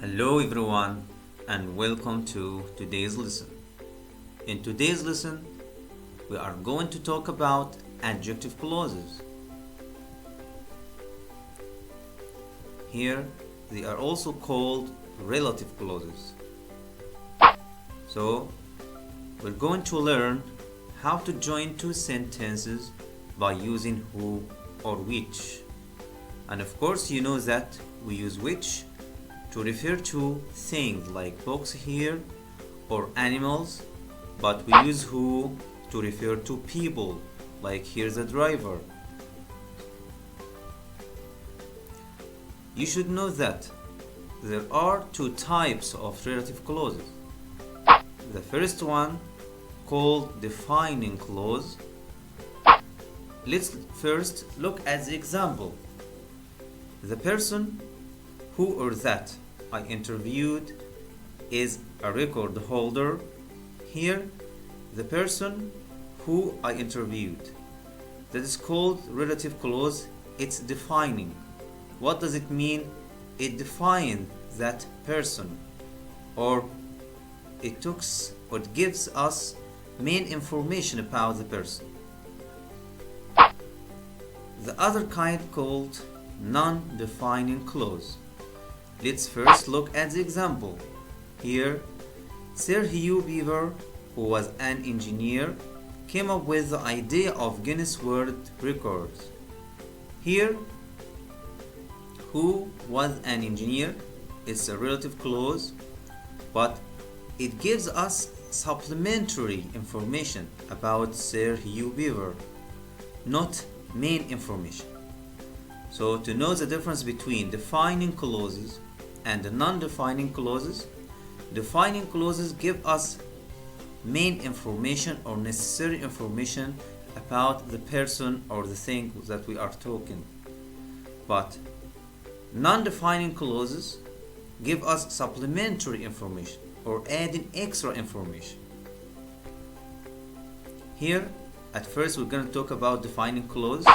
Hello everyone and welcome to today's lesson. In today's lesson, we are going to talk about adjective clauses. Here, they are also called relative clauses. So, we're going to learn how to join two sentences by using who or which. And of course, you know that we use which to refer to things like books here or animals, but we use who to refer to people, like here's a driver. You should know that there are two types of relative clauses. The first one, called defining clause. Let's first look at the example. The person who or that I interviewed is a record holder. Here, the person who I interviewed. That is called relative clause. It's defining. What does it mean? It defines that person, or it gives us main information about the person. The other kind called non-defining clause. Let's first look at the example. Here, Sir Hugh Beaver, who was an engineer, came up with the idea of Guinness World Records. Here, who was an engineer is a relative clause, but it gives us supplementary information about Sir Hugh Beaver, not main information. So to know the difference between defining clauses and the non-defining clauses, defining clauses give us main information or necessary information about the person or the thing that we are talking. But non-defining clauses give us supplementary information or adding extra information. Here, at first we're going to talk about defining clauses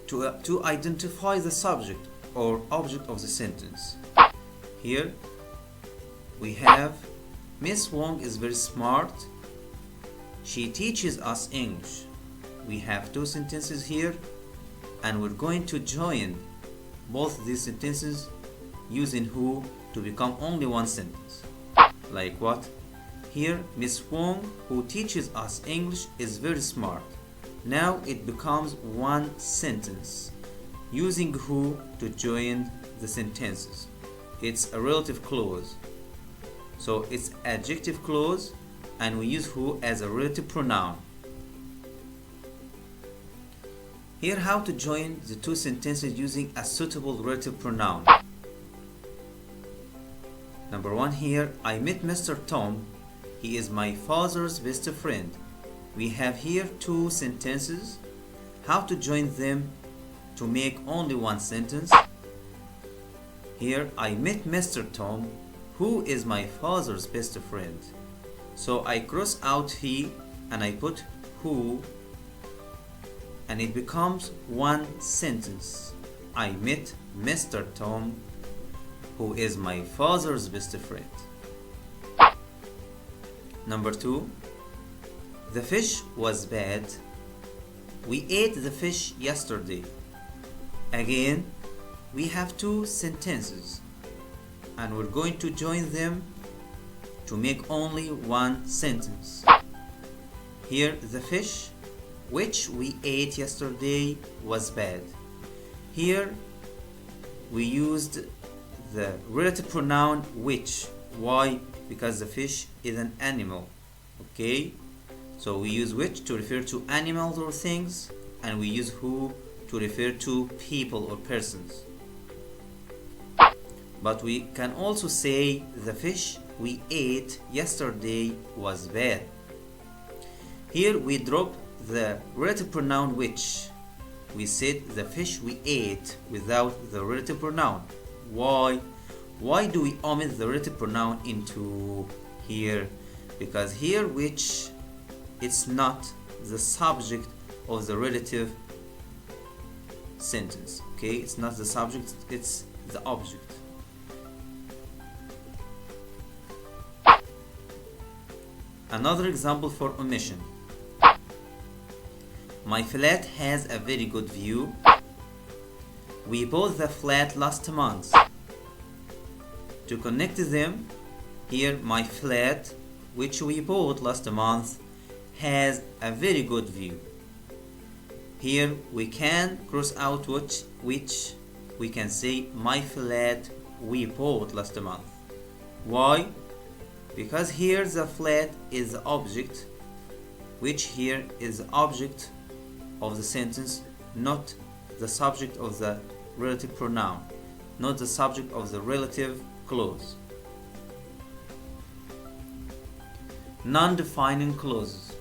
to identify the subject or object of the sentence. Here we have Miss Wong is very smart. She teaches us English. We have two sentences here, and we're going to join both these sentences using who to become only one sentence. Like what? Here, Miss Wong, who teaches us English, is very smart. Now it becomes one sentence using who to join the sentences. It's a relative clause. So it's adjective clause, and we use who as a relative pronoun. Here, how to join the two sentences using a suitable relative pronoun. Number one here, I met Mr. Tom. He is my father's best friend. We have here two sentences. How to join them to make only one sentence? Here, I met Mr. Tom, who is my father's best friend. So I cross out he and I put who, and it becomes one sentence. I met Mr. Tom, who is my father's best friend. Number two, the fish was bad. We ate the fish yesterday. Again, we have two sentences, and we're going to join them to make only one sentence. Here, the fish which we ate yesterday was bad. Here, we used the relative pronoun which. Why? Because the fish is an animal. Okay? So we use which to refer to animals or things, and we use who to refer to people or persons. But we can also say the fish we ate yesterday was bad. Here we drop the relative pronoun which. We said the fish we ate without the relative pronoun. Why? Why do we omit the relative pronoun into here? Because here which, it's not the subject of the relative sentence. Okay, it's not the subject, it's the object. Another example for omission. My flat has a very good view. We bought the flat last month. To connect them, here my flat, which we bought last month, has a very good view. Here we can cross out which we can say my flat we bought last month. Why? Because here the flat is the object, which here is the object of the sentence, not the subject of the relative pronoun, not the subject of the relative clause. Non-defining clauses.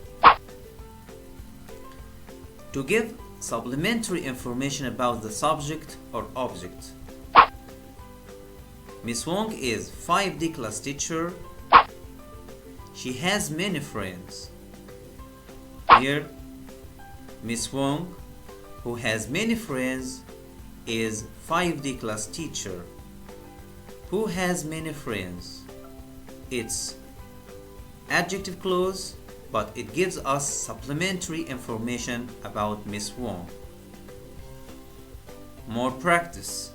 To give supplementary information about the subject or object. Miss Wong is 5D class teacher. She has many friends. Here, Miss Wong, who has many friends, is 5D class teacher. Who has many friends? It's adjective clause, but it gives us supplementary information about Miss Wong. More practice.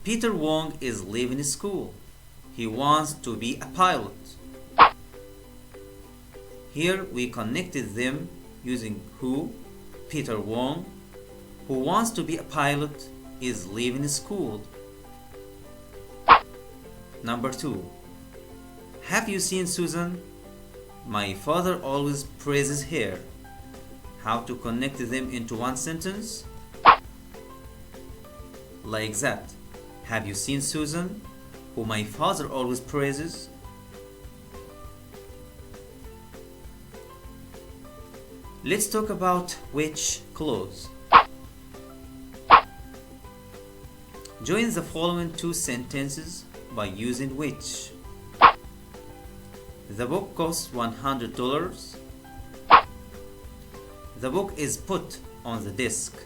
Peter Wong is leaving school. He wants to be a pilot. Here we connected them using who. Peter Wong, who wants to be a pilot, is leaving school. Number 2. Have you seen Susan? My father always praises her. How to connect them into one sentence? Like that. Have you seen Susan, who my father always praises? Let's talk about which clause. Join the following two sentences by using which. The book costs $100. The book is put on the desk.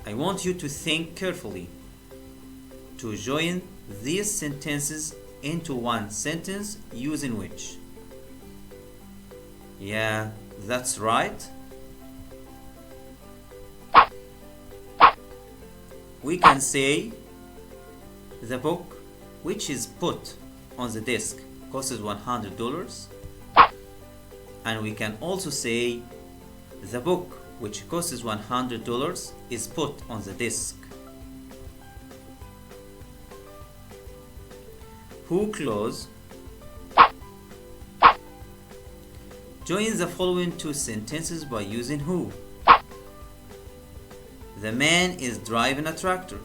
I want you to think carefully to join these sentences into one sentence using which. Yeah, that's right. We can say the book which is put on the desk costs $100, and we can also say the book which costs $100 is put on the desk. Who clause. Join the following two sentences by using who. The man is driving a tractor.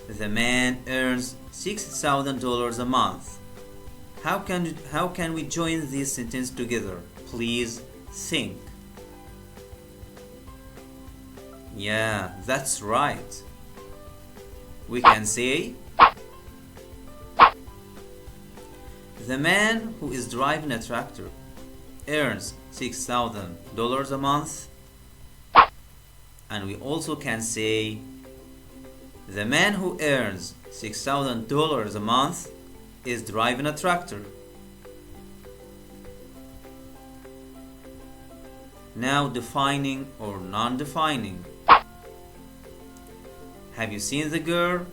The man earns $6,000 a month. How can we join these sentences together? Please think. Yeah, that's right. We can say the man who is driving a tractor earns $6,000 a month, and we also can say the man who earns $6,000 a month is driving a tractor. Now defining or non-defining. Have you seen the girl?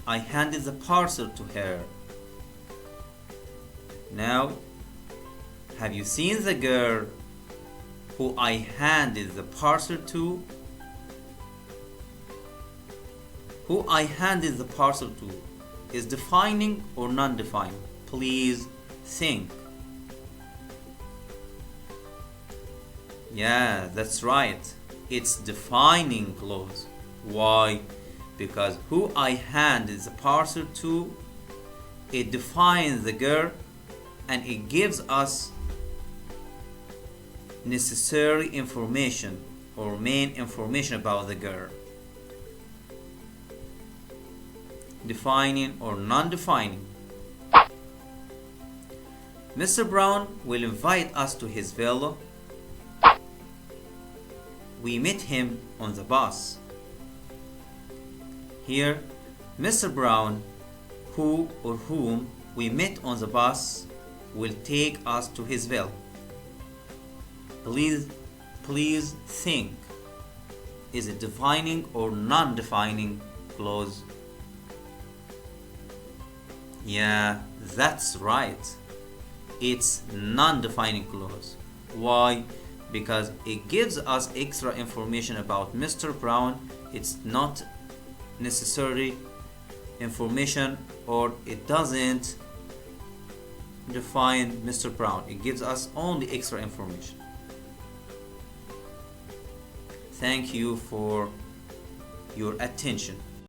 I handed the parcel to her. Now, have you seen the girl who I handed the parcel to? Who I handed the parcel to is defining or non-defining? Please think. Yeah, that's right. It's defining clause. Why? Because who I handed the parcel to, it defines the girl and it gives us necessary information or main information about the girl. Defining or non-defining. Mr. Brown will invite us to his villa. We met him on the bus. Here, Mr. Brown, who or whom we met on the bus, will take us to his villa. Please think. Is it defining or non-defining clause? Yeah, that's right. It's non-defining clause. Why? Because it gives us extra information about Mr. Brown. It's not necessary information, or it doesn't define Mr. Brown. It gives us only extra information. Thank you for your attention.